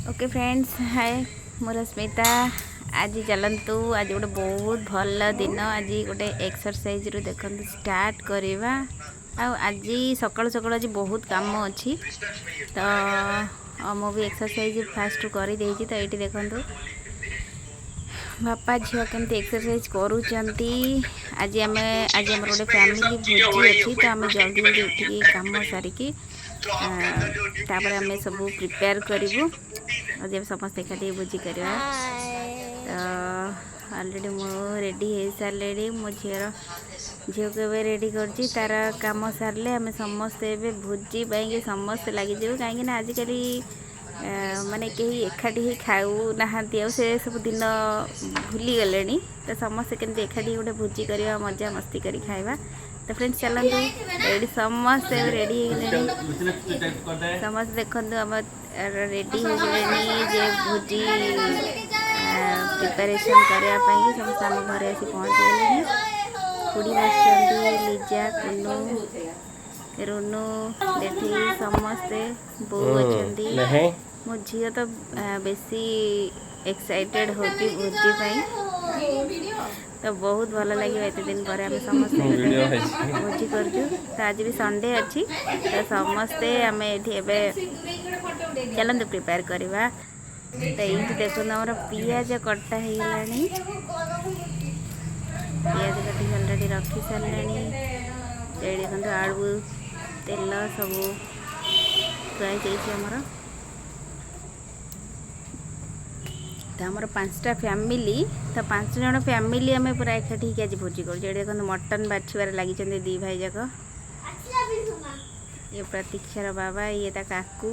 Okay friends hi मोर स्मिता आज चलतु आज गोटे बहुत भल दिन आज गोटे एक्सरसाइज रू देखते स्टार्ट करवा आज सकाल सकाल आज बहुत काम अच्छी तो मुझे एक्सरसाइज फास्ट कर तो ये देखु बापा झील केमती एक्सरसाइज करूँगी आज आम गोटे फैमिली भोजी अच्छी तो आम जल्दी जल्दी उठिकी काम सारिकी तापर आम सब प्रिपेयर करूँ जब समस्त एकाठी भोजी करवा तो ऑलरेडी मु रेडी हो सारे मो झील को रेडी कर तार काम सारे आम समस्ते भोजी पाई समस्ते लगिजु कहीं आजिकल माने कहीं एकाठी ही खाऊ ना से सब दिन भूली गले तो समस्ते केमती एकाठी गोटे भोजी करवा मजा मस्ती करी खाइबा तो फ्रेंड्स चलते रेडी समस्ते रेडी समस्त देखो आम रेडी हो जे भोजी प्रिपरेशन करने समस्त आम घर आसी पहुँच गले खुड़ी बस लिजा कुनू रुनु देखी समस्ते बो अच्छा मो झील तो बेसी एक्साइटेड होती भोजी तो बहुत भल लगे एत दिन पर आम समस्ते भोजी कर तो आज भी संडे अच्छी तो समस्ते आम ये चलते प्रिपेयर करवा तो ये देखो आम पियाज कटा हो गला पियाज कटी अलरेडी रखी सारे ये देखो आलू तेल सब थुआई तो आमर 5टा फैमिली तो 5 जन फैमिली आम पूरा एकाठी आज भोजी कर मटन बाछिबार लगी दी भाई जाक ये प्रतीक्षार बाबा ये ता काकू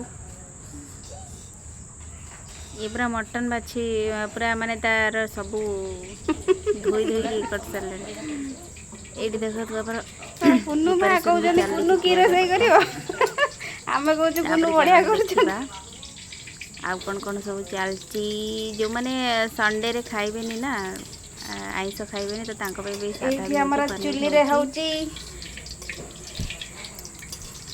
ये पूरा मटन बाछी पूरा माने तार सब धोई धोई कट सारे ये देख पुन्नु मा कहउजनी पुन्नु की रसई करियो आमे कहउछु पुन्नु बढ़िया करछु आउ कौन सब चलती जो मैंने संडे रे खाइबेनी ना आइस खाइबेनी तो तांको पे भी सादा हमर चुल्ली रे होउची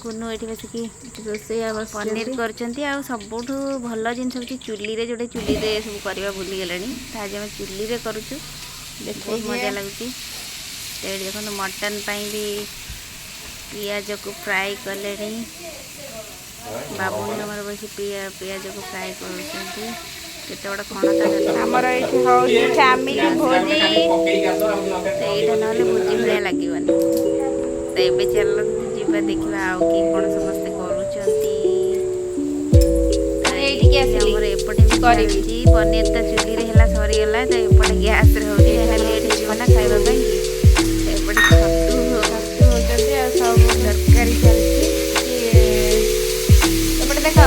कुनु एठी बस की रोसे पनीर करचंती आ सबुठु भल जिन सब चुल्ली रे जोटे चुल्ली रे सब करबा भूली गेलानी आज हम चुल्ली रे करूछु देखो मजा लागुची तो देखो मटन पाई भी पियाज को फ्राई कलेनी बाबू हमारे बस पियाज को फ्राई कर फैमिली भोजी यहाँ ना भोजी भाया लगे तो ये चल जा देखा आउ कि कौन समस्ते करपटे भी पनीर तो चुली है सरीगला तो एपटे गैस लेट होना खावाई एपटे छतु सब तरकारी चलती देखो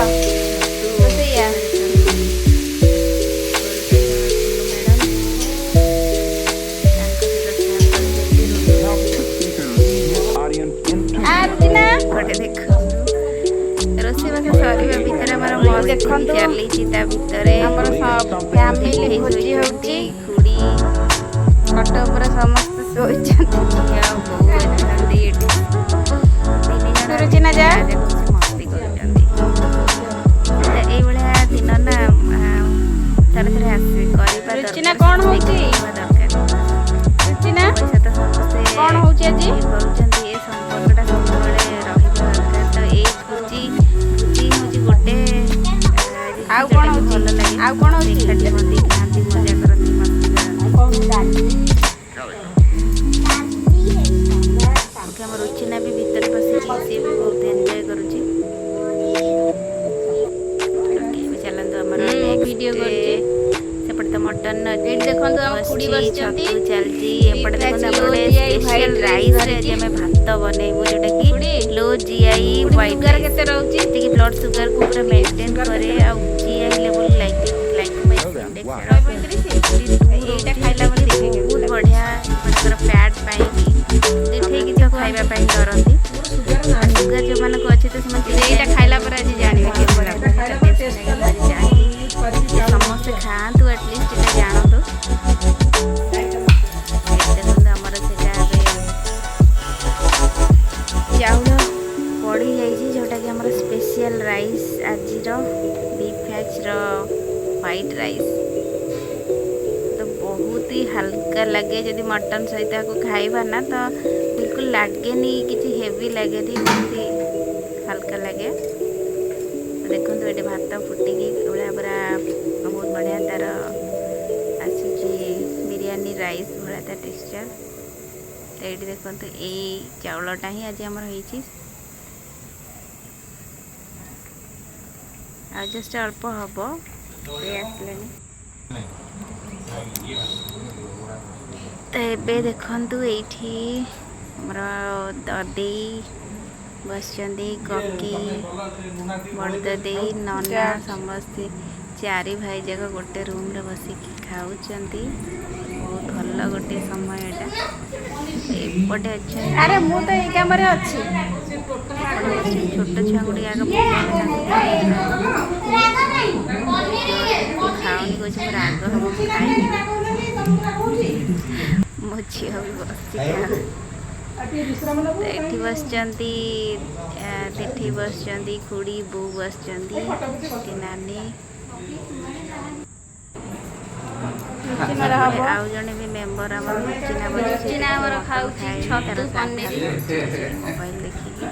रोसे बास सरीबा भितर हमर मस्त चली चिता भितर हमर सब फैमिली भोजी होची खुड़ी कट ऊपर समस्त सोइछन या बहुत जल्दी सुरचिना जा मस्ती करचंदी तो ए बळा दिन ना थरे थरे आसे करिबा रुचिना कौन होची रुचिना कौन होची आज करूचंदी ए संपर्कटा सब बळे रहिबा दरकार तो ए भोजी होची गोटे आउ कौन होची भल लागे आउ कौन होची एकाठी होती खाती मजा करती मस्ती हम रुचिना भी भीतर पसी सी भी बहुत एंजॉय करूची चलते आम वीडियो करची सेपटे तो मटन एट देखंतु हम खुडी बसचंती चलती एपटे देखो स्पेशल राइस रे जे में भात बनेबो जोटा कि लो जीआई वाइट शुगर केते रहउची कि ब्लड शुगर को पूरा मेंटेन करे आ जीआई लेवल लाइक माय एटा खाइला बोले बहुत बढ़िया मतलब फैट पाई देखै कि जो खाइबा पाई करंती शुगर जो मन को अछि तो एटा खाइला पर आज जानिबे कि समस्त खातु एटलिस्ट ये जान तो आमर से चाउल पड़ी जाइए जोटा कि आमर स्पेशल राइस आज बीफ फैक्स ର व्हाइट राइस तो बहुत ही हल्का लगे जदि मटन सहित को खाइबा ना तो बिल्कुल लगे नहीं किसी हेवी लगे नहीं बहुत ही हल्का लगे। देखो ये भात फुटिकी भाया पूरा बहुत बढ़िया तार आसूची बिरयानी राइस भाया तार टेक्सचर। तो ये देखो यही चाउलटा ही आज आमर हो जस्ट अल्प हम आसले तो ये देखु ये आमर ददी बस ककी बड़ददी नना समस्ते चारि भाई जाक गोटे रूम रे बसिक खाऊँ बहुत भल गोटे समय एपटे अच्छा अरे मु तो ये काम रे अच्छी छोट छुआ गुड़ी आगे खाऊनी कह राग हम खाई मो झी भी बस एठी बसचंती तेठी बसचंती खुड़ी बो बसचंती नानी आउ जने भी मेंबर आम चिना खाऊची छतु पनीर मोबाइल देखिए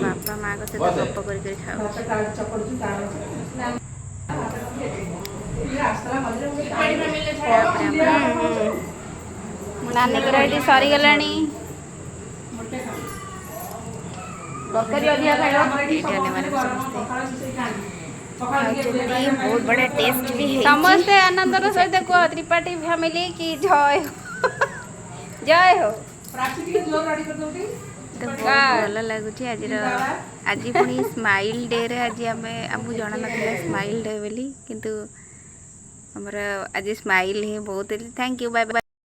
बापा माँ को सहित गप कर नानी को रेडी सरी गलानी बहुत बड़ा टेस्ट भी है समस्ते आनंदर सहित कह त्रिपाठी फैमिली की जय हो जय हो तो बहुत भल लगुच आज पुणी स्माइल डे रे आज आमको जना ना स्माइल डे बोली किंतु हमर आज स्माइल ही बहुत। Thank you bye bye.